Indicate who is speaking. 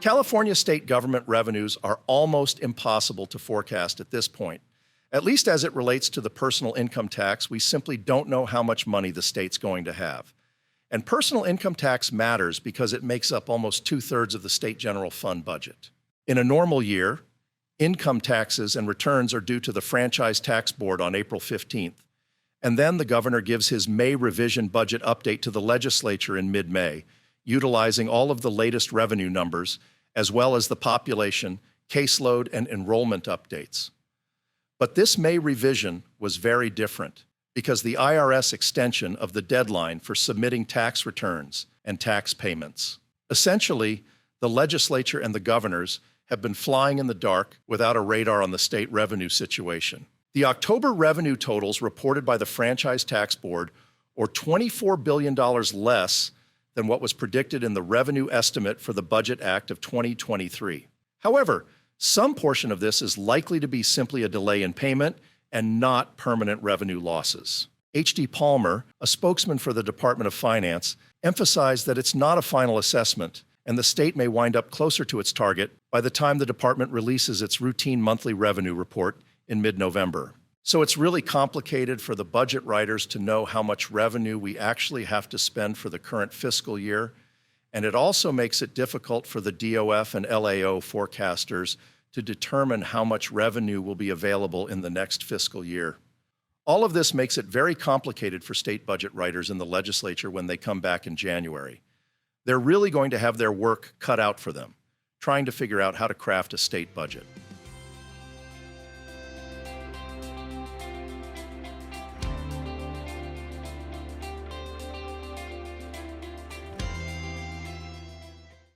Speaker 1: California state government revenues are almost impossible to forecast at this point. At least as it relates to the personal income tax, we simply don't know how much money the state's going to have. And personal income tax matters because it makes up almost 2/3 of the state general fund budget. In a normal year, income taxes and returns are due to the Franchise Tax Board on April 15th. And then the governor gives his May revision budget update to the legislature in mid-May, utilizing all of the latest revenue numbers, as well as the population, caseload, and enrollment updates. But this May revision was very different because the IRS extension of the deadline for submitting tax returns and tax payments. Essentially, the legislature and the governors have been flying in the dark without a radar on the state revenue situation. The October revenue totals reported by the Franchise Tax Board are $24 billion less than what was predicted in the revenue estimate for the Budget Act of 2023. However, some portion of this is likely to be simply a delay in payment and not permanent revenue losses. H.D. Palmer, a spokesman for the Department of Finance, emphasized that it's not a final assessment, and the state may wind up closer to its target by the time the department releases its routine monthly revenue report in mid-November. So it's really complicated for the budget writers to know how much revenue we actually have to spend for the current fiscal year, and it also makes it difficult for the DOF and LAO forecasters to determine how much revenue will be available in the next fiscal year. All of this makes it very complicated for state budget writers in the legislature when they come back in January. They're really going to have their work cut out for them, trying to figure out how to craft a state budget.